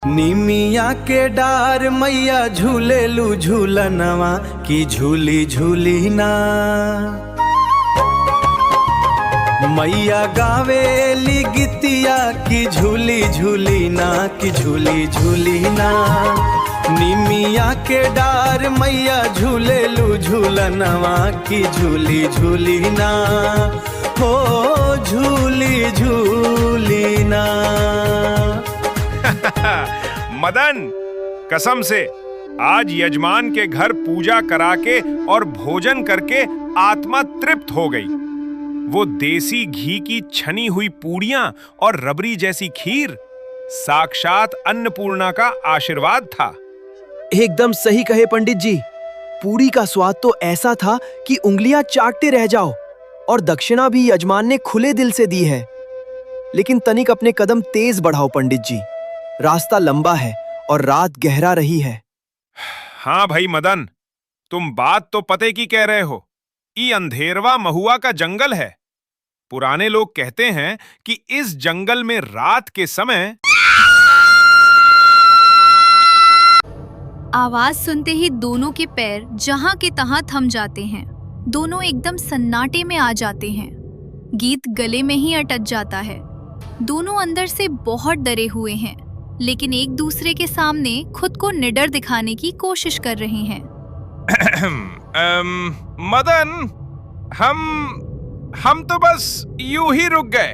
निमिया के डार मैया झूलेलू झूलनवा की झूली झूली ना। मैया गावेली गीतिया की झूली झूली ना, की झूली झूली ना। निमिया के डार मैया झूलेलू झूलनवा की झूली झूली ना, हो झूली झूली ना। मदन, कसम से आज यजमान के घर पूजा करा के और भोजन करके आत्मा तृप्त हो गई। वो देसी घी की छनी हुई पूड़ियां और रबड़ी जैसी खीर साक्षात अन्नपूर्णा का आशीर्वाद था। एकदम सही कहे पंडित जी। पूड़ी का स्वाद तो ऐसा था कि उंगलियां चाटते रह जाओ। और दक्षिणा भी यजमान ने खुले दिल से दी है। लेकिन तनिक अपने कदम तेज बढ़ाओ पंडित जी, रास्ता लंबा है और रात गहरा रही है। हाँ भाई मदन, तुम बात तो पते की कह रहे हो। ये अंधेरवा महुआ का जंगल है। पुराने लोग कहते हैं कि इस जंगल में रात के समय आवाज सुनते ही दोनों के पैर जहां के तहां थम जाते हैं। दोनों एकदम सन्नाटे में आ जाते हैं। गीत गले में ही अटक जाता है। दोनों अंदर से बहुत डरे हुए हैं, लेकिन एक दूसरे के सामने खुद को निडर दिखाने की कोशिश कर रहे हैं। मदन, हम तो बस यूं ही रुक गए।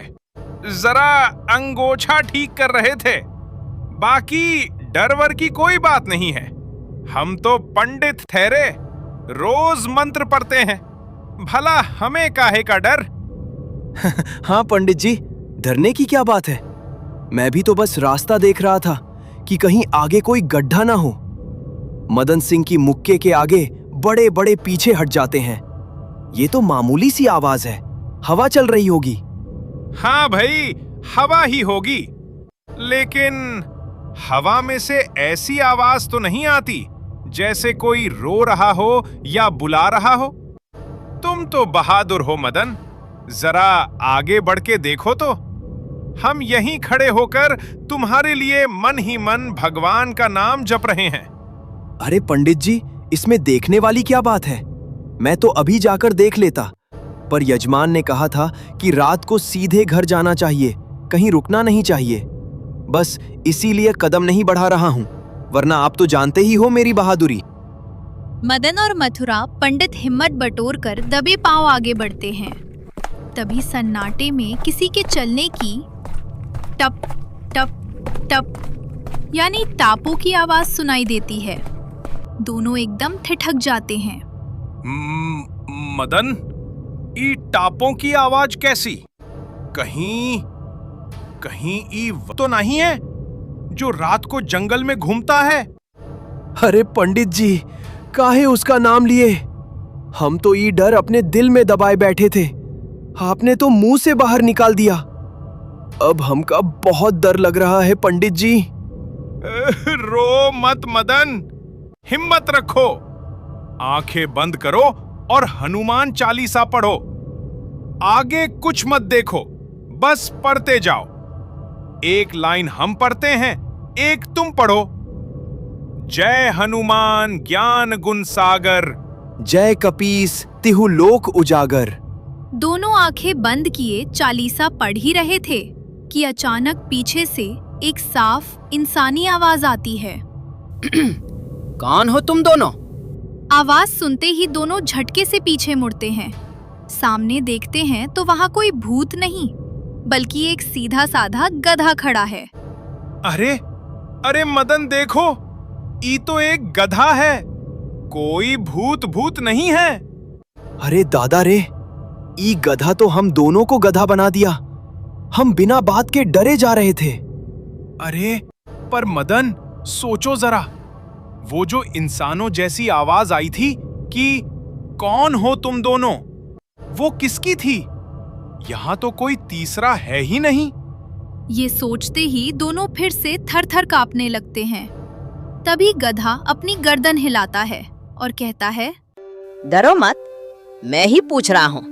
जरा अंगोछा ठीक कर रहे थे। बाकी डर वर की कोई बात नहीं है। हम तो पंडित ठहरे, रोज मंत्र पढ़ते हैं। भला हमें काहे का डर। हाँ पंडित जी, डरने की क्या बात है। मैं भी तो बस रास्ता देख रहा था कि कहीं आगे कोई गड्ढा ना हो। मदन सिंह की मुक्के के आगे बड़े बड़े पीछे हट जाते हैं। ये तो मामूली सी आवाज है, हवा चल रही होगी। हाँ भाई, हवा ही होगी। लेकिन हवा में से ऐसी आवाज तो नहीं आती जैसे कोई रो रहा हो या बुला रहा हो। तुम तो बहादुर हो मदन, जरा आगे बढ़ के देखो तो। हम यहीं खड़े होकर तुम्हारे लिए मन ही मन भगवान का नाम जप रहे हैं। अरे पंडित जी, इसमें देखने वाली क्या बात है। मैं तो अभी जाकर देख लेता, पर यजमान ने कहा था कि रात को सीधे घर जाना चाहिए, कहीं रुकना नहीं चाहिए। बस इसीलिए कदम नहीं बढ़ा रहा हूँ, वरना आप तो जानते ही हो मेरी बहादुरी। मदन और मथुरा पंडित हिम्मत बटोर कर दबे पांव आगे बढ़ते हैं। तभी सन्नाटे में किसी के चलने की टप टप टप यानी टापों की आवाज सुनाई देती है। दोनों एकदम ठिठक जाते हैं। मदन, ई टापों की आवाज कैसी? कहीं ई वो तो नहीं है जो रात को जंगल में घूमता है? अरे पंडित जी, काहे उसका नाम लिए। हम तो ये डर अपने दिल में दबाए बैठे थे, आपने तो मुंह से बाहर निकाल दिया। अब हमका बहुत डर लग रहा है पंडित जी। रो मत मदन, हिम्मत रखो। आंखें बंद करो और हनुमान चालीसा पढ़ो। आगे कुछ मत देखो, बस पढ़ते जाओ। एक लाइन हम पढ़ते हैं, एक तुम पढ़ो। जय हनुमान ज्ञान गुण सागर, जय कपीस तिहु लोक उजागर। दोनों आंखें बंद किए चालीसा पढ़ ही रहे थे कि अचानक पीछे से एक साफ इंसानी आवाज आती है। कौन हो तुम दोनों? आवाज सुनते ही दोनों झटके से पीछे मुड़ते हैं। सामने देखते हैं तो वहां कोई भूत नहीं, बल्कि एक सीधा साधा गधा खड़ा है। अरे मदन देखो, ये तो एक गधा है, कोई भूत नहीं है। अरे दादा रे, ई गधा तो हम दोनों को गधा बना दिया। हम बिना बात के डरे जा रहे थे। अरे पर मदन, सोचो जरा, वो जो इंसानों जैसी आवाज आई थी कि कौन हो तुम दोनों, वो किसकी थी? यहां तो कोई तीसरा है ही नहीं। ये सोचते ही दोनों फिर से थर-थर कांपने लगते हैं। तभी गधा अपनी गर्दन हिलाता है और कहता है, डरो मत, मैं ही पूछ रहा हूँ,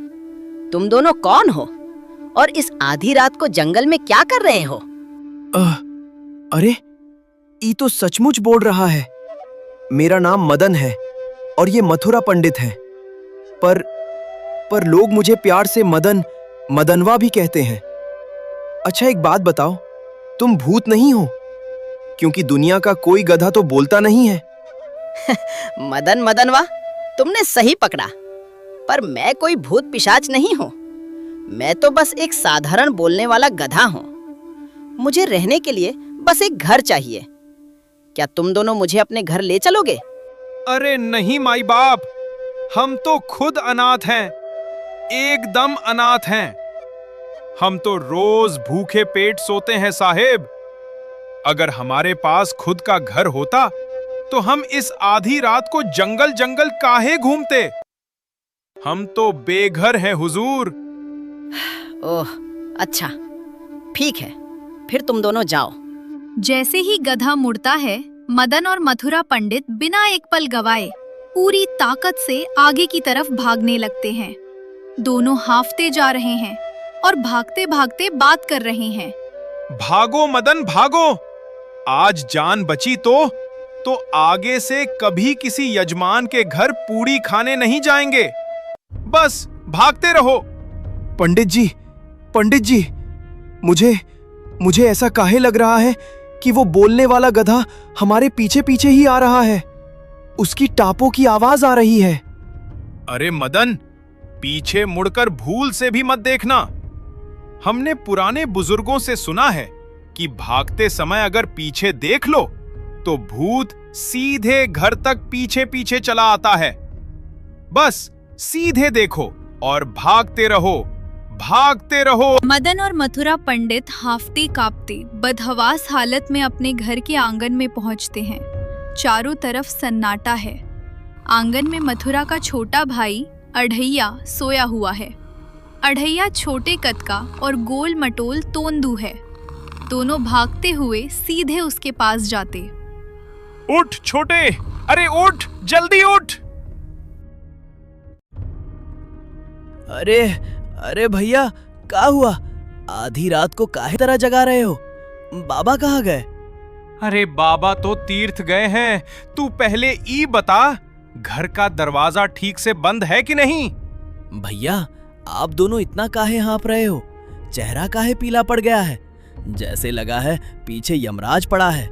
तुम दोनों कौन हो और इस आधी रात को जंगल में क्या कर रहे हो? अरे ये तो सचमुच बोल रहा है। मेरा नाम मदन है और ये मथुरा पंडित है। पर लोग मुझे प्यार से मदनवा भी कहते हैं। अच्छा एक बात बताओ, तुम भूत नहीं हो? क्योंकि दुनिया का कोई गधा तो बोलता नहीं है। मदनवा, तुमने सही पकड़ा। पर मैं कोई भूत पिशाच नहीं हूँ। मैं तो बस एक साधारण बोलने वाला गधा हूँ। मुझे रहने के लिए बस एक घर चाहिए। क्या तुम दोनों मुझे अपने घर ले चलोगे? अरे नहीं माई बाप, हम तो खुद अनाथ हैं, एकदम अनाथ हैं। हम तो रोज भूखे पेट सोते हैं साहेब। अगर हमारे पास खुद का घर होता तो हम इस आधी रात को जंगल जंगल काहे घूमते? हम तो बेघर हैं हुजूर। ओह अच्छा, ठीक है, फिर तुम दोनों जाओ। जैसे ही गधा मुड़ता है, मदन और मथुरा पंडित बिना एक पल गवाए पूरी ताकत से आगे की तरफ भागने लगते हैं। दोनों हांफते जा रहे हैं और भागते भागते बात कर रहे हैं। भागो मदन भागो, आज जान बची तो आगे से कभी किसी यजमान के घर पूड़ी खाने नहीं जाएंगे। बस भागते रहो। पंडित जी, मुझे ऐसा काहे लग रहा है कि वो बोलने वाला गधा हमारे पीछे पीछे ही आ रहा है। उसकी टापों की आवाज आ रही है। अरे मदन, पीछे मुड़कर भूल से भी मत देखना। हमने पुराने बुजुर्गों से सुना है कि भागते समय अगर पीछे देख लो तो भूत सीधे घर तक पीछे पीछे चला आता है। बस सीधे देखो और भागते रहो, भागते रहो। मदन और मथुरा पंडित हांफते कांपते बदहवास हालत में अपने घर के आंगन में पहुंचते हैं। चारों तरफ सन्नाटा है। आंगन में मथुरा का छोटा भाई अढ़ैया सोया हुआ है। अढ़ैया छोटे कद का और गोल मटोल तोंदू है। दोनों भागते हुए सीधे उसके पास जाते। उठ छोटे, अरे उठ, जल्दी उठ। अरे भैया, क्या हुआ? आधी रात को काहे तरह जगा रहे हो? बाबा कहाँ गए? अरे बाबा तो तीर्थ गए हैं। तू पहले ई बता, घर का दरवाजा ठीक से बंद है कि नहीं? भैया, आप दोनों इतना काहे हाँफ रहे हो? चेहरा काहे पीला पड़ गया है? जैसे लगा है पीछे यमराज पड़ा है।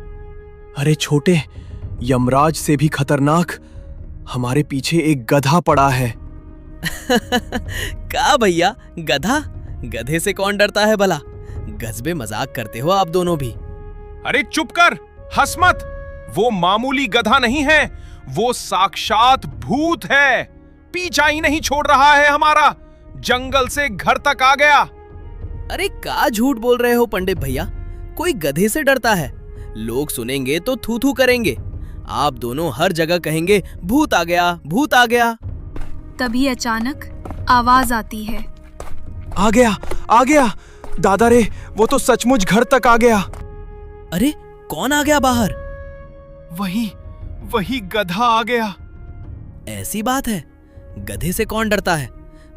अरे छोटे, यमराज से भी खतरनाक हमारे पीछे एक गधा पड़ा है। का भैया, गधा? गधे से कौन डरता है भला? गजबे मजाक करते हो आप दोनों भी। अरे चुप कर, हंस मत। वो मामूली गधा नहीं है, वो साक्षात भूत है। पीछा ही नहीं छोड़ रहा है हमारा, जंगल से घर तक आ गया। अरे का झूठ बोल रहे हो पंडित भैया? कोई गधे से डरता है? लोग सुनेंगे तो थू थू करेंगे। आप दोनों हर जगह कहेंगे भूत आ गया, भूत आ गया। तभी अचानक आवाज आती है। आ गया दादा रे, वो तो सचमुच घर तक आ गया। अरे कौन आ गया बाहर? वही गधा आ गया। ऐसी बात है? गधे से कौन डरता है?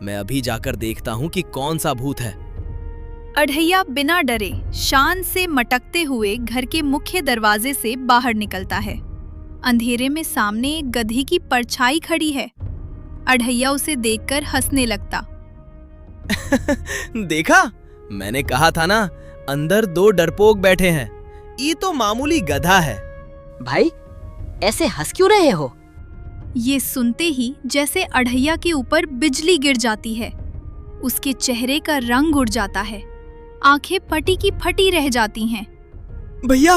मैं अभी जाकर देखता हूँ कि कौन सा भूत है। अढ़ैया बिना डरे शान से मटकते हुए घर के मुख्य दरवाजे से बाहर निकलता है। अंधेरे में सामने एक गधे की परछाई खड़ी है। अढ़ैया उसे देखकर हंसने लगता। देखा, मैंने कहा था ना, अंदर दो डरपोक बैठे हैं। ये तो मामूली गधा है। भाई, ऐसे हंस क्यों रहे हो? ये सुनते ही जैसे अढ़ैया के ऊपर बिजली गिर जाती है। उसके चेहरे का रंग उड़ जाता है। आंखें फटी की फटी रह जाती हैं। भैया,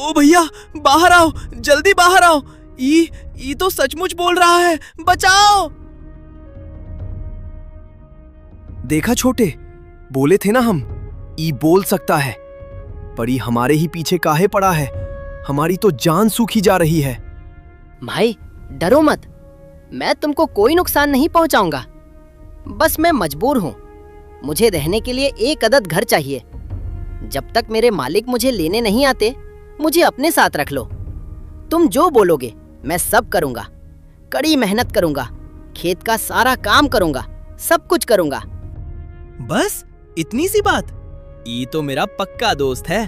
ओ भैया, बाहर आओ, जल्दी बाहर आओ। ये तो सचमुच बोल रहा है, बचाओ। देखा छोटे, बोले थे ना हम, ई बोल सकता है। पर ये हमारे ही पीछे काहे पड़ा है? हमारी तो जान सूखी जा रही है। भाई डरो मत, मैं तुमको कोई नुकसान नहीं पहुंचाऊंगा। बस मैं मजबूर हूँ। मुझे रहने के लिए एक अदद घर चाहिए। जब तक मेरे मालिक मुझे लेने नहीं आते, मुझे अपने साथ रख लो। तुम जो बोलोगे मैं सब करूंगा। कड़ी मेहनत करूंगा, खेत का सारा काम करूंगा, सब कुछ करूंगा। बस इतनी सी बात? ये तो मेरा पक्का दोस्त है।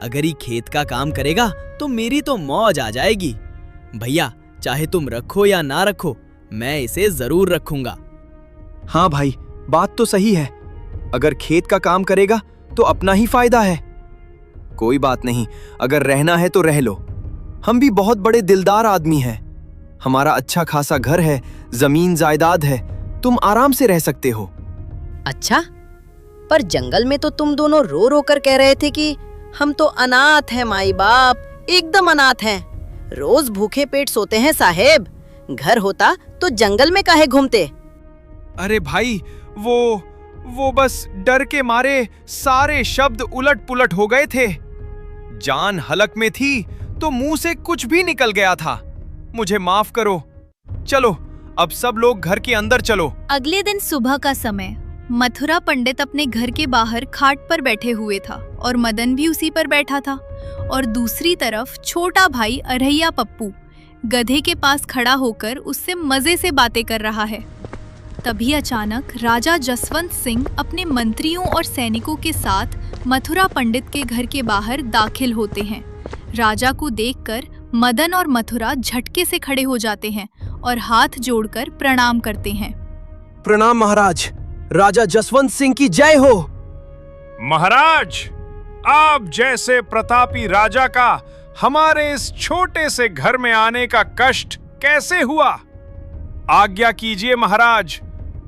अगर ये खेत का काम करेगा तो मेरी तो मौज आ जाएगी। भैया, चाहे तुम रखो या ना रखो, मैं इसे जरूर रखूंगा। हाँ भाई, बात तो सही है। अगर खेत का काम करेगा तो अपना ही फायदा है। कोई बात नहीं, अगर रहना है तो रह लो। हम भी बहुत बड़े दिलदार आदमी हैं। हमारा अच्छा खासा घर है, जमीन जायदाद है, तुम आराम से रह सकते हो। अच्छा, पर जंगल में तो तुम दोनों रो रो कर कह रहे थे कि हम तो अनाथ हैं माई बाप, एकदम अनाथ हैं। रोज भूखे पेट सोते हैं साहेब। घर होता तो जंगल में काहे घूमते? अरे भाई, वो बस डर के मारे सारे शब्द उलट पुलट हो गए थे। जान हलक में थी तो मुंह से कुछ भी निकल गया था। मुझे माफ करो। चलो, अब सब लोग घर के अंदर चलो। अगले दिन सुबह का समय, मथुरा पंडित अपने घर के बाहर खाट पर बैठे हुए था और मदन भी उसी पर बैठा था। और दूसरी तरफ छोटा भाई अरहैया पप्पू गधे के पास खड़ा होकर उससे मजे से बातें कर रहा है। तभी अचानक राजा जसवंत सिंह अपने मंत्रियों और सैनिकों के साथ मथुरा पंडित के घर के बाहर दाखिल होते हैं। राजा को देखकर मदन और मथुरा झटके से खड़े हो जाते हैं और हाथ जोड़कर प्रणाम करते हैं। प्रणाम महाराज, राजा जसवंत सिंह की जय हो। महाराज, आप जैसे प्रतापी राजा का हमारे इस छोटे से घर में आने का कष्ट कैसे हुआ? आज्ञा कीजिए महाराज,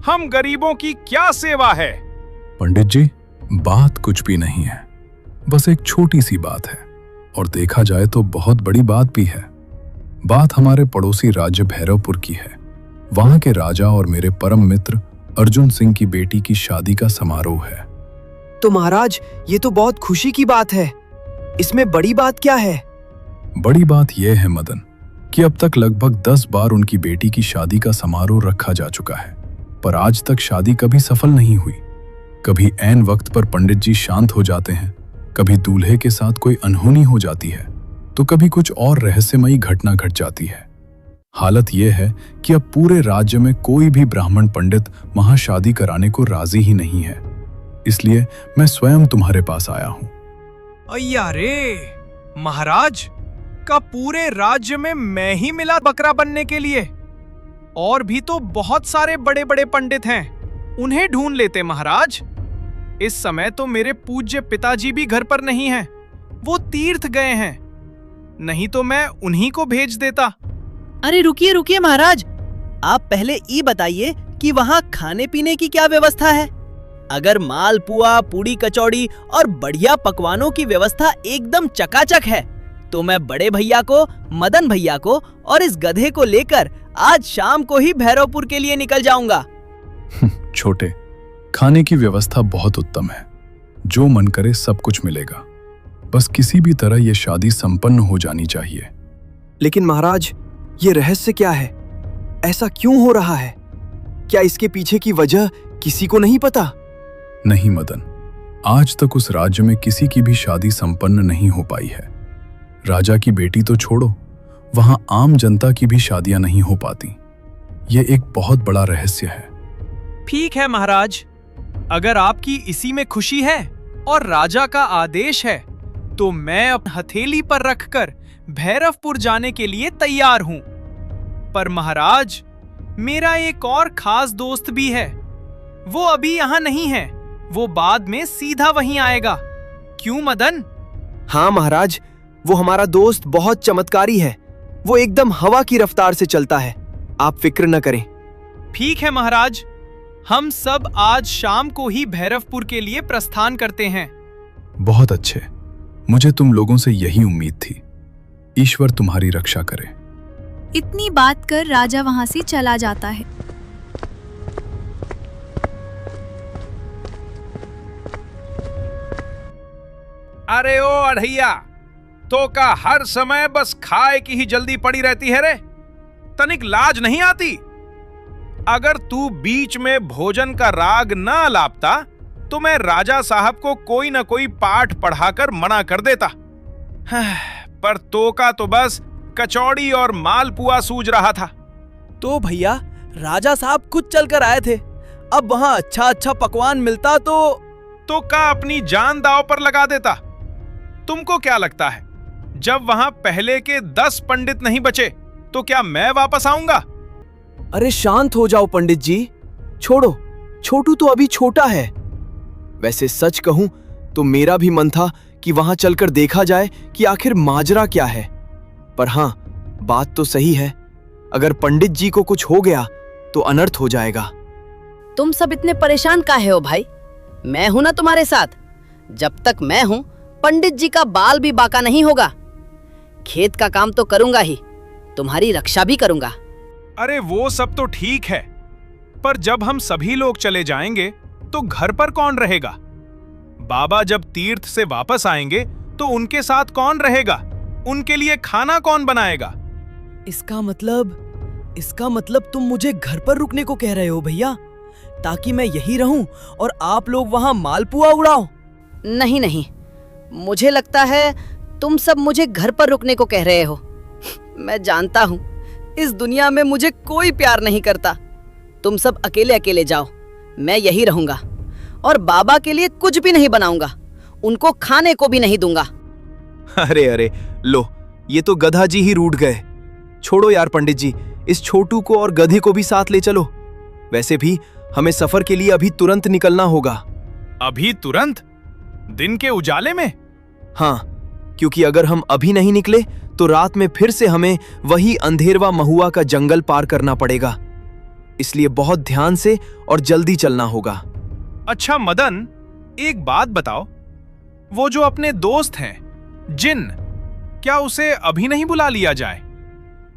हम गरीबों की क्या सेवा है? पंडित जी, बात कुछ भी नहीं है, बस एक छोटी सी बात है, और देखा जाए तो बहुत बड़ी बात भी है। बात हमारे पड़ोसी राज्य भैरवपुर की है। वहां के राजा और मेरे परम मित्र अर्जुन सिंह की बेटी की शादी का समारोह है। तो महाराज, ये तो बहुत खुशी की बात है। इसमें बड़ी बात क्या है? बड़ी बात यह है मदन कि अब तक लगभग 10 बार उनकी बेटी की शादी का समारोह रखा जा चुका है, पर आज तक शादी कभी सफल नहीं हुई। कभी ऐन वक्त पर पंडित जी शांत हो जाते हैं, कभी दूल्हे के साथ कोई अनहोनी हो जाती है, तो कभी कुछ और रहस्यमयी घटना घट जाती है। हालत यह है कि अब पूरे राज्य में कोई भी ब्राह्मण पंडित वहां शादी कराने को राजी ही नहीं है। इसलिए मैं स्वयं तुम्हारे पास आया हूं। अय्या रे, महाराज का पूरे राज्य में मैं ही मिला बकरा बनने के लिए? और भी तो बहुत सारे बड़े बड़े पंडित हैं, उन्हें ढूंढ लेते महाराज। इस समय तो मेरे पूज्य पिताजी भी घर पर नहीं हैं, वो तीर्थ गए हैं, नहीं तो मैं उन्हीं को भेज देता। अरे रुकिए रुकिए महाराज, आप पहले ये बताइए कि वहाँ खाने पीने की क्या व्यवस्था है? अगर मालपुआ, पूड़ी कचौड़ी और बढ़िया पकवानों की व्यवस्था एकदम चकाचक है तो मैं बड़े भैया को, मदन भैया को और इस गधे को लेकर आज शाम को ही भैरवपुर के लिए निकल जाऊंगा। छोटे, खाने की व्यवस्था बहुत उत्तम है, जो मन करे सब कुछ मिलेगा। बस किसी भी तरह यह शादी संपन्न हो जानी चाहिए। लेकिन महाराज, ये रहस्य क्या है? ऐसा क्यों हो रहा है? क्या इसके पीछे की वजह किसी को नहीं पता? नहीं मदन, आज तक उस राज्य में किसी की भी शादी संपन्न नहीं हो पाई है। राजा की बेटी तो छोड़ो, वहां आम जनता की भी शादियां नहीं हो पाती। ये एक बहुत बड़ा रहस्य है। ठीक है महाराज, अगर आपकी इसी में खुशी है और राजा का आदेश है तो मैं अपनी हथेली पर रखकर भैरवपुर जाने के लिए तैयार हूं। पर महाराज, मेरा एक और खास दोस्त भी है, वो अभी यहाँ नहीं है, वो बाद में सीधा वहीं आएगा। क्यों मदन? हाँ महाराज, वो हमारा दोस्त बहुत चमत्कारी है। वो एकदम हवा की रफ्तार से चलता है, आप फिक्र न करें। ठीक है महाराज, हम सब आज शाम को ही भैरवपुर के लिए प्रस्थान करते हैं। बहुत अच्छे, मुझे तुम लोगों से यही उम्मीद थी। ईश्वर तुम्हारी रक्षा करे। इतनी बात कर राजा वहां से चला जाता है। अरे ओ अढ़ैया, तो का हर समय बस खाए की ही जल्दी पड़ी रहती है रे, तनिक लाज नहीं आती? अगर तू बीच में भोजन का राग न अलापता तो मैं राजा साहब को कोई न कोई पाठ पढ़ाकर मना कर देता। पर तो का तो बस कचौड़ी और मालपुआ सूझ रहा था। तो भैया, राजा साहब खुद चलकर आए थे, अब वहाँ अच्छा अच्छा पकवान मिलता तो का अपनी जान दांव पर लगा देता। तुमको क्या लगता है, जब वहां पहले के 10 पंडित नहीं बचे तो क्या मैं वापस आऊंगा? अरे शांत हो जाओ पंडित जी, छोड़ो, छोटू तो अभी छोटा है। वैसे सच कहूं तो मेरा भी मन था कि वहां चलकर देखा जाए कि आखिर माजरा क्या है। पर हां, बात तो सही है, अगर पंडित जी को कुछ हो गया तो अनर्थ हो जाएगा। तुम सब इतने परेशान काहे हो भाई? मैं हूं ना तुम्हारे साथ। जब तक मैं हूं, पंडित जी का बाल भी बाका नहीं होगा। खेत का काम तो करूंगा ही, तुम्हारी रक्षा भी करूंगा। अरे वो सब तो ठीक है, पर जब हम सभी लोग चले जाएंगे तो घर पर कौन रहेगा? बाबा जब तीर्थ से वापस आएंगे तो उनके साथ कौन रहेगा? उनके लिए खाना कौन बनाएगा? इसका मतलब तुम मुझे घर पर रुकने को कह रहे हो भैया, ताकि मैं यही रहूं और आप लोग वहां मालपुआ उड़ाओ? नहीं नहीं, मुझे लगता है तुम सब मुझे घर पर रुकने को कह रहे हो। मैं जानता हूं, इस दुनिया में मुझे कोई प्यार नहीं करता। तुम सब अकेले अकेले जाओ, मैं यही रहूंगा और बाबा के लिए कुछ भी नहीं बनाऊंगा, उनको खाने को भी नहीं दूंगा। अरे अरे, लो, ये तो गधा जी ही रूठ गए। छोड़ो यार पंडित जी, इस छोटू को और गधे को भी साथ ले चलो। वैसे भी हमें सफर के लिए अभी तुरंत निकलना होगा। अभी तुरंत? दिन के उजाले में? हाँ, क्योंकि अगर हम अभी नहीं निकले तो रात में फिर से हमें वही अंधेरवा महुआ का जंगल पार करना पड़ेगा। इसलिए बहुत ध्यान से और जल्दी चलना होगा। अच्छा मदन, एक बात बताओ, वो जो अपने दोस्त हैं जिन, क्या उसे अभी नहीं बुला लिया जाए?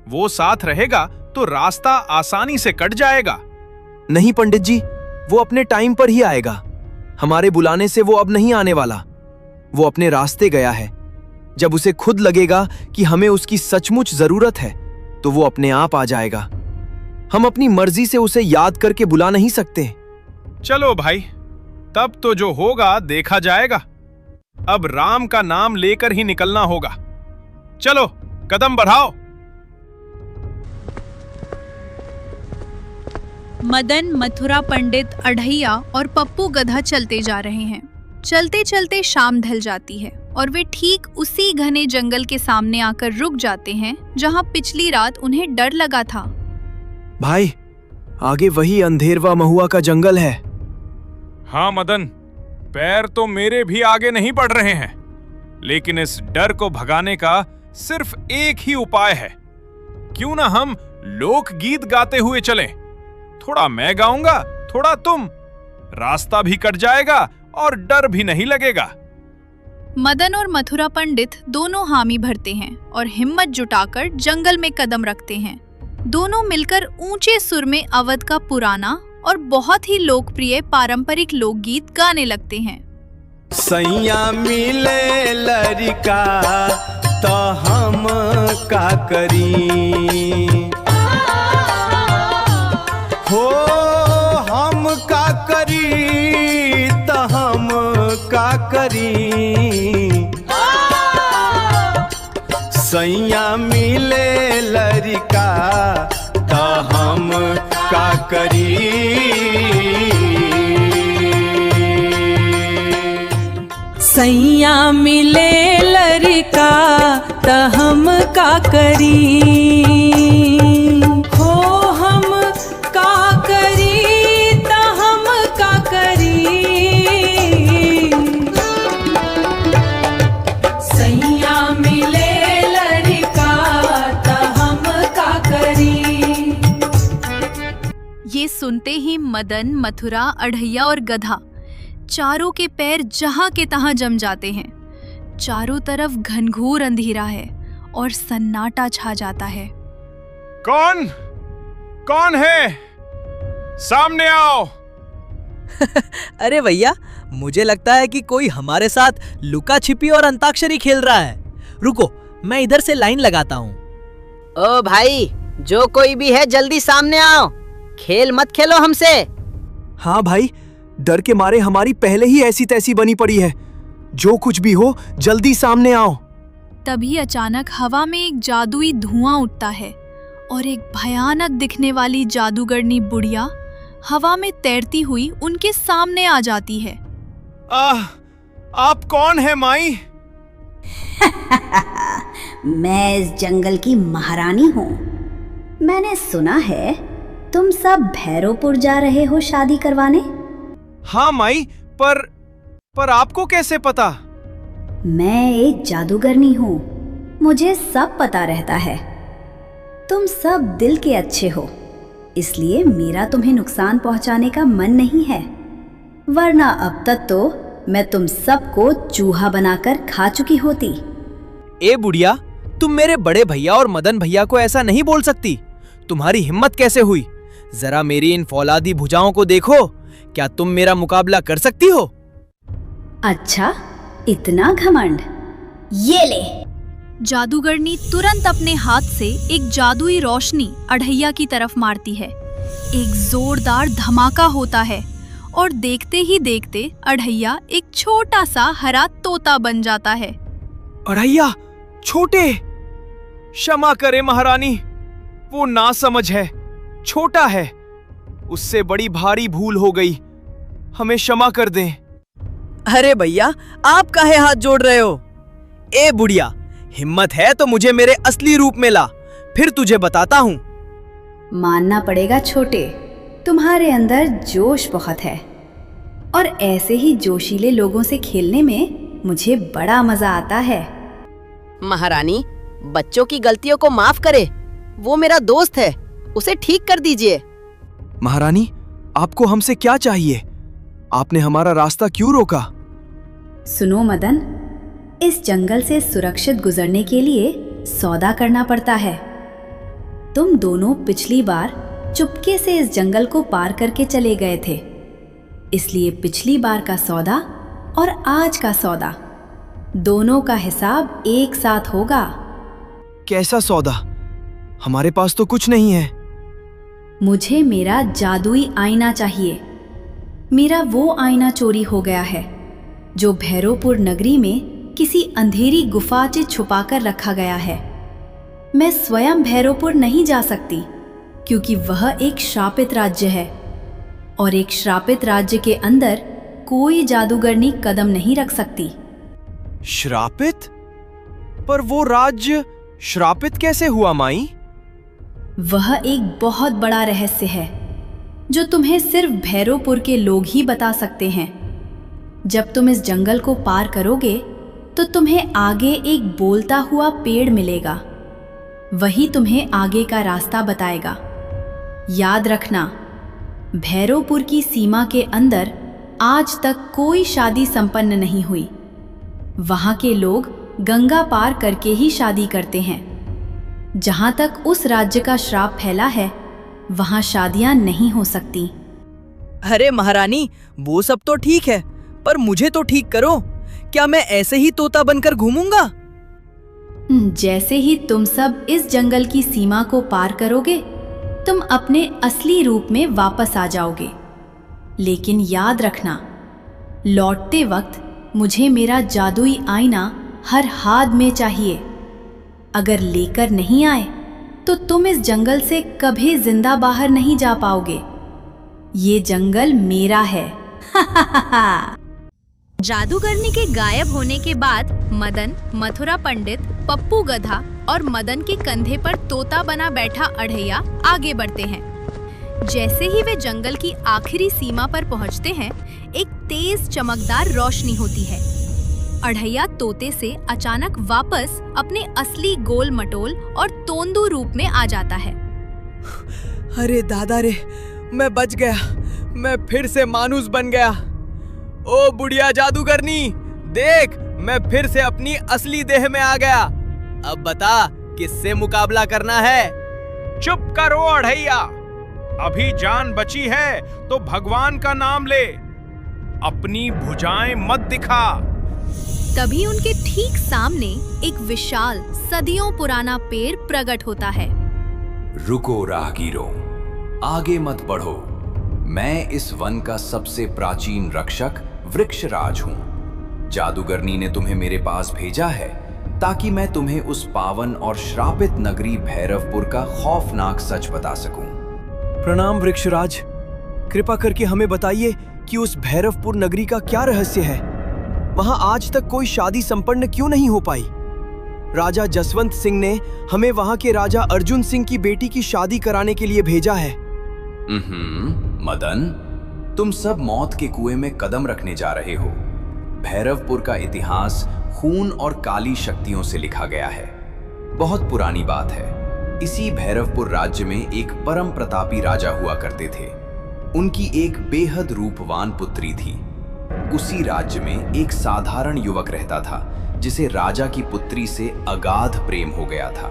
वो साथ रहेगा तो रास्ता आसानी से कट जाएगा। नहीं पंडित जी, वो अपने टाइम पर ही आएगा। हमारे बुलाने से वो अब नहीं आने वाला। वो अपने रास्ते गया है। जब उसे खुद लगेगा कि हमें उसकी सचमुच जरूरत है तो वो अपने आप आ जाएगा। हम अपनी मर्जी से उसे याद करके बुला नहीं सकते। चलो भाई, तब तो जो होगा देखा जाएगा। अब राम का नाम लेकर ही निकलना होगा। चलो, कदम बढ़ाओ। मदन, मथुरा पंडित, अढ़ैया और पप्पू गधा चलते जा रहे हैं। चलते चलते शाम ढल जाती है और वे ठीक उसी घने जंगल के सामने आकर रुक जाते हैं जहां पिछली रात उन्हें डर लगा था। भाई, आगे वही अंधेरवा महुआ का जंगल है। हाँ मदन, पैर तो मेरे भी आगे नहीं बढ़ रहे हैं, लेकिन इस डर को भगाने का सिर्फ एक ही उपाय है। क्यों ना हम लोकगीत गाते हुए चलें? थोड़ा मैं गाऊंगा, थोड़ा तुम। रास्ता भी कट जाएगा और डर भी नहीं लगेगा। मदन और मथुरा पंडित दोनों हामी भरते हैं और हिम्मत जुटाकर जंगल में कदम रखते हैं। दोनों मिलकर ऊंचे सुर में अवध का पुराना और बहुत ही लोकप्रिय पारंपरिक लोकगीत गाने लगते हैं। सैया मिले लड़का तो हम का करी, हो हम का करी तो हम का करी। सैया मिले लड़का तो हम का करी। सैया मिले लड़का त हम का करी, हो हम का करी त हम का करी। सैया मिले लड़का त हम का करी। ये सुनते ही मदन, मथुरा, अढ़ैया और गधा चारों के पैर जहां के तहां जम जाते हैं। चारों तरफ घनघोर अंधेरा है और सन्नाटा छा जाता है। कौन है? सामने आओ। अरे भैया, मुझे लगता है कि कोई हमारे साथ लुका छिपी और अंताक्षरी खेल रहा है। रुको, मैं इधर से लाइन लगाता हूँ। ओ भाई, जो कोई भी है जल्दी सामने आओ, खेल मत खेलो हमसे। हाँ भाई, डर के मारे हमारी पहले ही ऐसी तैसी बनी पड़ी है। जो कुछ भी हो जल्दी सामने आओ। तभी अचानक हवा में एक जादुई धुआं उठता है और एक भयानक दिखने वाली जादूगरनी बुढ़िया हवा में तैरती हुई उनके सामने आ जाती है। आप कौन है माई? मैं इस जंगल की महारानी हूँ। मैंने सुना है तुम सब भैरवपुर जा रहे हो शादी करवाने। हाँ माई, पर आपको कैसे पता? मैं एक जादूगरनी हूँ, मुझे सब पता रहता है। तुम सब दिल के अच्छे हो, इसलिए मेरा तुम्हें नुकसान पहुंचाने का मन नहीं है, वरना अब तक तो मैं तुम सबको चूहा बनाकर खा चुकी होती। ए बुढ़िया, तुम मेरे बड़े भैया और मदन भैया को ऐसा नहीं बोल सकती। तुम्हारी हिम्मत कैसे हुई? जरा मेरी इन फौलादी भुजाओं को देखो, क्या तुम मेरा मुकाबला कर सकती हो? अच्छा, इतना घमंड? ये ले। जादूगरनी तुरंत अपने हाथ से एक जादुई रोशनी अढ़ैया की तरफ मारती है। एक जोरदार धमाका होता है और देखते ही देखते अढ़ैया एक छोटा सा हरा तोता बन जाता है। अढ़ैया छोटे, क्षमा करे महारानी, वो ना समझ है, छोटा है, उससे बड़ी भारी भूल हो गई, हमें क्षमा कर दें। अरे भैया, आप काहे हाथ जोड़ रहे हो? ए बुढ़िया, हिम्मत है तो मुझे मेरे असली रूप में ला, फिर तुझे बताता हूँ। मानना पड़ेगा छोटे, तुम्हारे अंदर जोश बहुत है और ऐसे ही जोशीले लोगों से खेलने में मुझे बड़ा मजा आता है। महारानी, बच्चों की गलतियों को माफ करे, वो मेरा दोस्त है, उसे ठीक कर दीजिए। महारानी, आपको हमसे क्या चाहिए? आपने हमारा रास्ता क्यों रोका? सुनो मदन, इस जंगल से सुरक्षित गुजरने के लिए सौदा करना पड़ता है। तुम दोनों पिछली बार चुपके से इस जंगल को पार करके चले गए थे, इसलिए पिछली बार का सौदा और आज का सौदा दोनों का हिसाब एक साथ होगा। कैसा सौदा? हमारे पास तो कुछ नहीं है। मुझे मेरा जादुई आईना चाहिए। मेरा वो आईना चोरी हो गया है जो भैरवपुर नगरी में किसी अंधेरी गुफा से छुपाकर रखा गया है। मैं स्वयं भैरवपुर नहीं जा सकती क्योंकि वह एक श्रापित राज्य है और एक श्रापित राज्य के अंदर कोई जादूगरनी कदम नहीं रख सकती। श्रापित? पर वो राज्य श्रापित कैसे हुआ माई? वह एक बहुत बड़ा रहस्य है जो तुम्हें सिर्फ भैरवपुर के लोग ही बता सकते हैं। जब तुम इस जंगल को पार करोगे तो तुम्हें आगे एक बोलता हुआ पेड़ मिलेगा, वही तुम्हें आगे का रास्ता बताएगा। याद रखना, भैरवपुर की सीमा के अंदर आज तक कोई शादी संपन्न नहीं हुई। वहां के लोग गंगा पार करके ही शादी करते हैं। जहां तक उस राज्य का श्राप फैला है, वहां शादियां नहीं हो सकती। अरे महारानी, वो सब तो ठीक है, पर मुझे तो ठीक करो। क्या मैं ऐसे ही तोता बनकर घूमूंगा? जैसे ही तुम सब इस जंगल की सीमा को पार करोगे, तुम अपने असली रूप में वापस आ जाओगे। लेकिन याद रखना, लौटते वक्त मुझे मेरा जादुई आईना हर हाथ में चाहिए। अगर लेकर नहीं आए तो तुम इस जंगल से कभी जिंदा बाहर नहीं जा पाओगे। ये जंगल मेरा है। जादूगरनी के गायब होने के बाद मदन, मथुरा पंडित, पप्पू गधा और मदन के कंधे पर तोता बना बैठा अढ़ैया आगे बढ़ते हैं। जैसे ही वे जंगल की आखिरी सीमा पर पहुंचते हैं, एक तेज चमकदार रोशनी होती है। अढ़ैया तोते से अचानक वापस अपने असली गोल मटोल और तोंदू रूप में आ जाता है। अरे दादा रे, मैं बच गया, मैं फिर से मानुस बन गया। ओ बुढ़िया जादूगरनी, देख, मैं फिर से अपनी असली देह में आ गया। अब बता, किससे मुकाबला करना है? चुप करो अढ़ैया, अभी जान बची है तो भगवान का नाम ले, अपनी भुजाएं मत दिखा। तभी उनके ठीक सामने एक विशाल सदियों पुराना पेड़ प्रकट होता है। रुको राहगीरों, आगे मत बढ़ो। मैं इस वन का सबसे प्राचीन रक्षक वृक्षराज हूँ। जादूगरनी ने तुम्हें मेरे पास भेजा है ताकि मैं तुम्हें उस पावन और श्रापित नगरी भैरवपुर का खौफनाक सच बता सकूं। प्रणाम वृक्षराज, कृपा करके हमें बताइए कि उस भैरवपुर नगरी का क्या रहस्य है। वहां आज तक कोई शादी संपन्न क्यों नहीं हो पाई? राजा जसवंत सिंह ने हमें वहां के राजा अर्जुन सिंह की बेटी की शादी कराने के लिए भेजा है। मदन, तुम सब मौत के कुएं में कदम रखने जा रहे हो। भैरवपुर का इतिहास खून और काली शक्तियों से लिखा गया है। बहुत पुरानी बात है। इसी भैरवपुर राज्य में एक परम प्रतापी राजा हुआ करते थे। उनकी एक बेहद रूपवान पुत्री थी। उसी राज्य में एक साधारण युवक रहता था जिसे राजा की पुत्री से अगाध प्रेम हो गया था।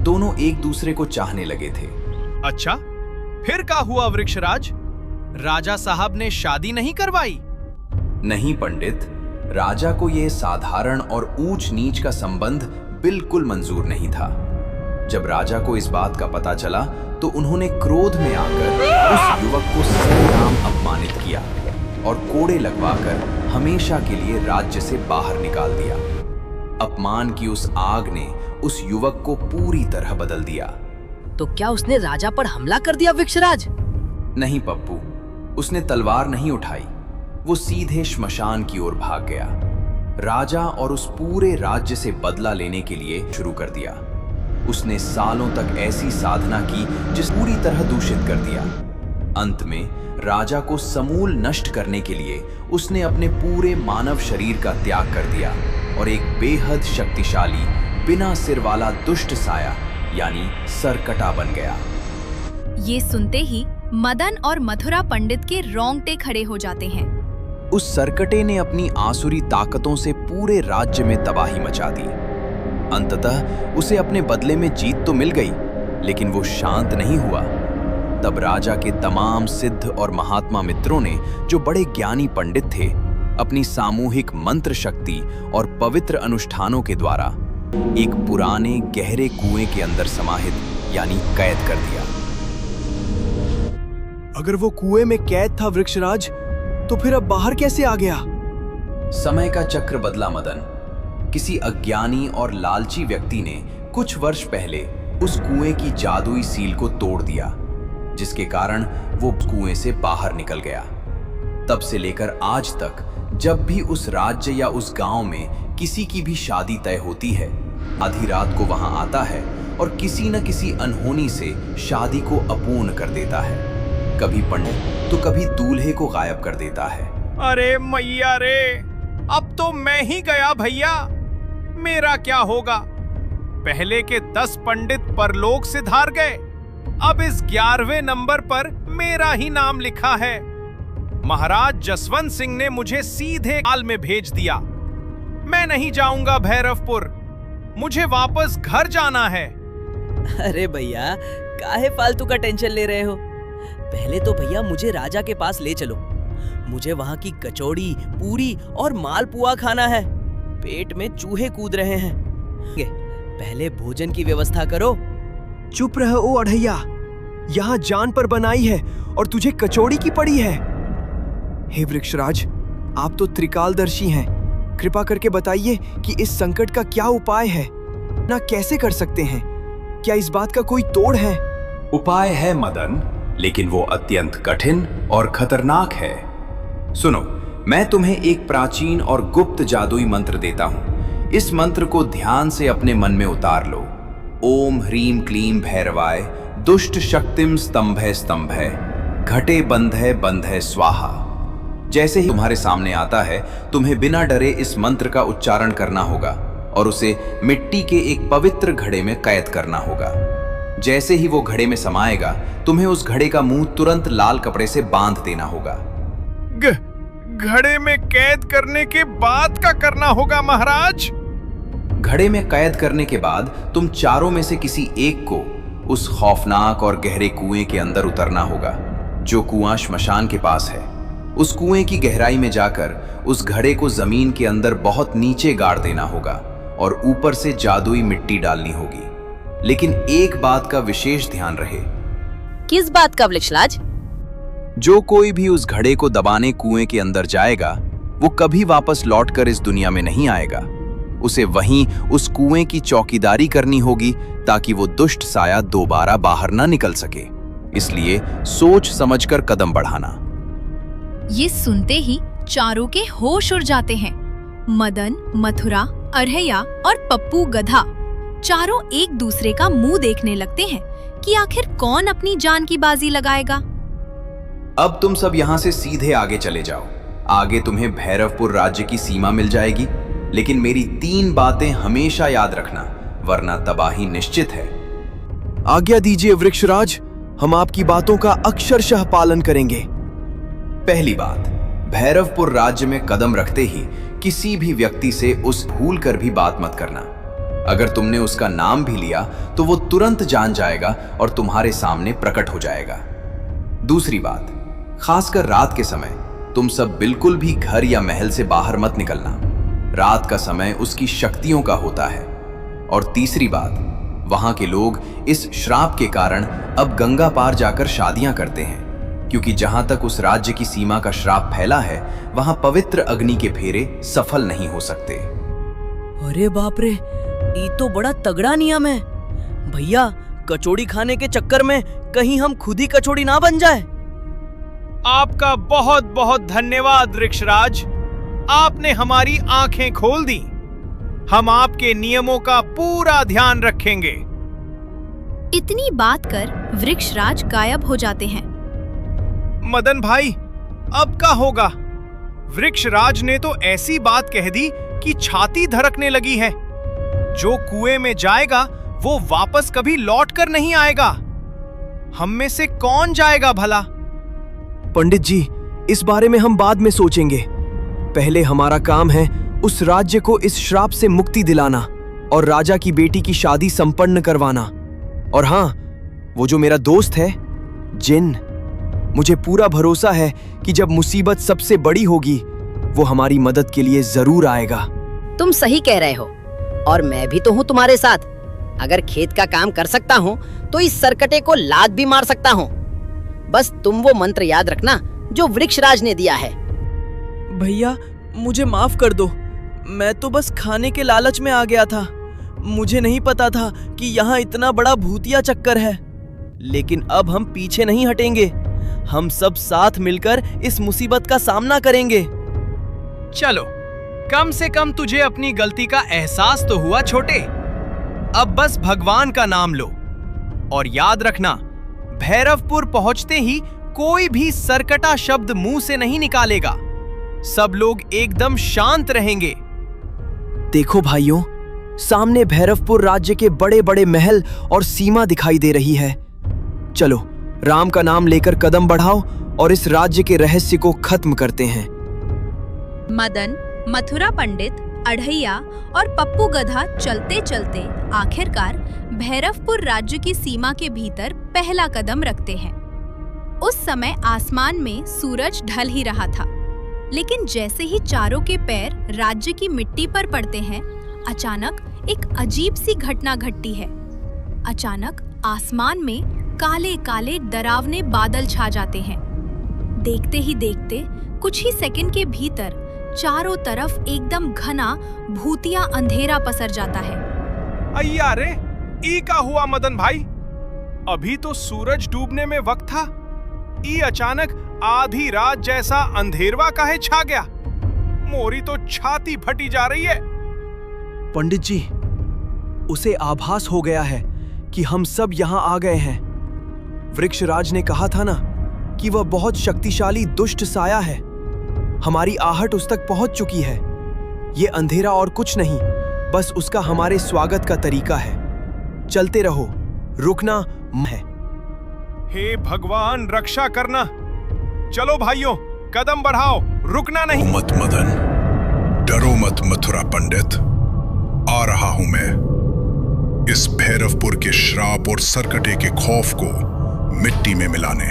दोनों एक दूसरे को चाहने लगे थे। अच्छा, फिर क्या हुआ वृक्षराज? राजा साहब ने शादी नहीं करवाई? नहीं पंडित, राजा को यह साधारण और ऊंच नीच का संबंध बिल्कुल मंजूर नहीं था। जब राजा को इस बात का पता चला तो उन्होंने क्रोध में आकर उस युवक को सरेआम अपमानित किया और कोड़े लगवाकर हमेशा के लिए राज्य से बाहर निकाल दिया। अपमान की उस आग ने उस युवक को पूरी तरह बदल दिया। तो क्या उसने राजा पर हमला कर दिया वृक्षराज? नहीं पप्पू, उसने तलवार नहीं उठाई। वो सीधे श्मशान की ओर भाग गया। राजा और उस पूरे राज्य से बदला लेने के लिए शुरू कर दिया। उसने सालों तक ऐसी साधना की जिस पूरी तरह दूषित कर दिया। अंत में राजा को समूल नष्ट करने के लिए उसने अपने पूरे मानव शरीर का त्याग कर दिया और एक बेहद शक्तिशाली बिना सिर वाला दुष्ट साया यानी सरकटा बन गया। ये सुनते ही मदन और मथुरा पंडित के रोंगटे खड़े हो जाते हैं। उस सरकटे ने अपनी आसुरी ताकतों से पूरे राज्य में तबाही मचा दी। अंततः उसे अपने बदले में जीत तो मिल गई, लेकिन वो शांत नहीं हुआ। तब राजा के तमाम सिद्ध और महात्मा मित्रों ने, जो बड़े ज्ञानी पंडित थे, अपनी सामूहिक मंत्र शक्ति और पवित्र अनुष्ठानों के द्वारा एक पुराने गहरे कुएं के अंदर समाहित यानी कैद कर दिया। अगर वो कुएं में कैद था वृक्षराज, तो फिर अब बाहर कैसे आ गया? समय का चक्र बदला मदन। किसी अज्ञानी और लालची व्यक्ति ने कुछ वर्ष पहले उस कुएं की जादुई सील को तोड़ दिया, जिसके कारण वो कुएं से बाहर निकल गया। तब से लेकर आज तक जब भी उस राज्य या उस गांव में किसी की भी शादी तय होती है, आधी रात को वहां आता है और किसी न किसी अनहोनी से शादी को अपूर्ण कर देता है। कभी पंडित तो कभी दूल्हे को गायब कर देता है। अरे मैया रे, अब तो मैं ही गया भैया। मेरा क्या होगा? पहले के 10 पंडित परलोक से धार गए, अब इस 11वें नंबर पर मेरा ही नाम लिखा है। महाराज जसवंत सिंह ने मुझे सीधे काल में भेज दिया। मैं नहीं जाऊंगा भैरवपुर, मुझे वापस घर जाना है। अरे भैया, काहे फालतू का टेंशन ले रहे हो? पहले तो भैया मुझे राजा के पास ले चलो। मुझे वहाँ की कचौड़ी, पूरी और मालपुआ खाना है। पेट में चूहे कूद रहे हैं। पहले भोजन की व्यवस्था करो। चुप रहो ओ अढ़ैया, यहाँ जान पर बनाई है और तुझे कचौड़ी की पड़ी है। हे वृक्षराज, आप तो त्रिकालदर्शी हैं। कृपा करके बताइए कि इस संकट का क्या उपाय है, ना कैसे कर सकते हैं? क्या इस बात का कोई तोड़ है? उपाय है मदन, लेकिन वो अत्यंत कठिन और खतरनाक है। सुनो, मैं तुम्हें एक प्राचीन और गुप्त जादुई मंत्र देता हूं। इस मंत्र को ध्यान से अपने मन में उतार लो। ओम ह्रीम क्लीम भैरवाय दुष्ट शक्तिम स्तंभे स्तंभे घटे बंधे बंधे स्वाहा। जैसे ही तुम्हारे सामने आता है, तुम्हें बिना डरे इस मंत्र का उच्चारण करना होगा और उसे मिट्टी के एक पवित्र घड़े में कैद करना होगा। जैसे ही वो घड़े में समाएगा, तुम्हें उस घड़े का मुंह तुरंत लाल कपड़े से बांध देना होगा। घड़े में कैद करने के बाद क्या करना होगा महाराज? घड़े में कैद करने के बाद तुम चारों में से किसी एक को उस खौफनाक और गहरे कुएं के अंदर उतरना होगा, जो कुआं श्मशान के पास है। उस कुएं की गहराई में जाकर उस घड़े को जमीन के अंदर बहुत नीचे गाड़ देना होगा और ऊपर से जादुई मिट्टी डालनी होगी। लेकिन एक बात का विशेष ध्यान रहे। किस बात का वृक्षराज? जो कोई भी उस घड़े को दबाने कुएं के अंदर जाएगा, वो कभी वापस लौटकर इस दुनिया में नहीं आएगा। उसे वहीं उस कुएं की चौकीदारी करनी होगी ताकि वो दुष्ट साया दोबारा बाहर ना निकल सके। इसलिए सोच समझकर कदम बढ़ाना। ये सुनते ही चारों के होश उड़ जाते हैं। मदन, मथुरा, अरहैया और पप्पू गधा चारों एक दूसरे का मुंह देखने लगते हैं कि आखिर कौन अपनी जान की बाजी लगाएगा। अब तुम सब यहाँ से सीधे आगे चले जाओ। आगे तुम्हें भैरवपुर राज्य की सीमा मिल जाएगी, लेकिन मेरी 3 बातें हमेशा याद रखना, वरना तबाही निश्चित है। आज्ञा दीजिए वृक्षराज, हम आपकी बातों का अक्षरशः पालन करेंगे। पहली बात, भैरवपुर राज्य में कदम रखते ही किसी भी व्यक्ति से उस भूल कर भी बात मत करना। अगर तुमने उसका नाम भी लिया तो वो तुरंत जान जाएगा और तुम्हारे सामने प्रकट हो जाएगा। दूसरी बात, खासकर रात के समय तुम सब बिल्कुल भी घर या महल से बाहर मत निकलना। रात का समय उसकी शक्तियों का होता है। और तीसरी बात, वहां के लोग इस श्राप के कारण अब गंगा पार जाकर शादियां करते हैं, क्योंकि जहां तक उस राज्य की सीमा का श्राप फैला है, वहां पवित्र अग्नि के फेरे सफल नहीं हो सकते। अरे बाप रे, ये तो बड़ा तगड़ा नियम है। भैया, कचौड़ी खाने के चक्कर में कहीं हम खुद ही कचौड़ी ना बन जाए। आपका बहुत बहुत धन्यवाद वृक्षराज, आपने हमारी आंखें खोल दी। हम आपके नियमों का पूरा ध्यान रखेंगे। इतनी बात कर वृक्षराज गायब हो जाते हैं। मदन भाई, अब क्या होगा? वृक्षराज ने तो ऐसी बात कह दी कि छाती धड़कने लगी है। जो कुएं में जाएगा वो वापस कभी लौट कर नहीं आएगा। हम में से कौन जाएगा भला? पंडित जी, इस बारे में हम बाद में सोचेंगे। पहले हमारा काम है उस राज्य को इस श्राप से मुक्ति दिलाना और राजा की बेटी की शादी संपन्न करवाना। और हाँ, वो जो मेरा दोस्त है जिन, मुझे पूरा भरोसा है कि जब मुसीबत सबसे बड़ी होगी वो हमारी मदद के लिए जरूर आएगा। तुम सही कह रहे हो, और मैं भी तो हूँ तुम्हारे साथ। अगर खेत का काम कर सकता हूँ तो इस सरकटे को लात भी मार सकता हूँ। बस तुम वो मंत्र याद रखना जो वृक्षराज ने दिया है। भैया, मुझे माफ कर दो। मैं तो बस खाने के लालच में आ गया था। मुझे नहीं पता था कि यहाँ इतना बड़ा भूतिया चक्कर है। लेकिन अब हम पीछे नहीं हटेंगे। हम सब साथ मिलकर इस मुसीबत का सामना करेंगे। चलो, कम से कम तुझे अपनी गलती का एहसास तो हुआ छोटे। अब बस भगवान का नाम लो और याद रखना, भैरवपुर पहुंचते ही कोई भी सरकटा शब्द मुंह से नहीं निकालेगा। सब लोग एकदम शांत रहेंगे। देखो भाइयों, सामने भैरवपुर राज्य के बड़े बड़े महल और सीमा दिखाई दे रही है। चलो, राम का नाम लेकर कदम बढ़ाओ और इस राज्य के रहस्य को खत्म करते हैं। मदन, मथुरा पंडित, अढ़ैया और पप्पू गधा चलते चलते आखिरकार भैरवपुर राज्य की सीमा के भीतर पहला कदम रखते हैं। उस समय आसमान में सूरज ढल ही रहा था, लेकिन जैसे ही चारों के पैर राज्य की मिट्टी पर पड़ते हैं, अचानक एक अजीब सी घटना घटती है। अचानक आसमान में काले काले डरावने बादल छा जाते हैं। देखते ही देखते कुछ ही सेकंड के भीतर चारों तरफ एकदम घना भूतिया अंधेरा पसर जाता है। अय्या रे, ई का हुआ मदन भाई? अभी तो सूरज डूबने में वक्त था, ई अचानक आधी रात जैसा अंधेरवा काहे छा गया? मोरी तो छाती फटी जा रही है। पंडित जी, उसे आभास हो गया है कि हम सब यहाँ आ गए हैं। वृक्षराज ने कहा था ना कि वह बहुत शक्तिशाली दुष्ट साया है। हमारी आहट उस तक पहुंच चुकी है। ये अंधेरा और कुछ नहीं, बस उसका हमारे स्वागत का तरीका है। चलते रहो, रुकना है। हे भगवान, रक्षा करना। चलो भाइयों, कदम बढ़ाओ, रुकना नहीं। मत मदन, डरो मत मथुरा पंडित, आ रहा हूं मैं। इस भैरवपुर के श्राप और सरकटे के खौफ को मिट्टी में मिलाने।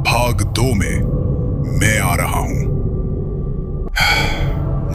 भाग 2 में मैं आ रहा हूं।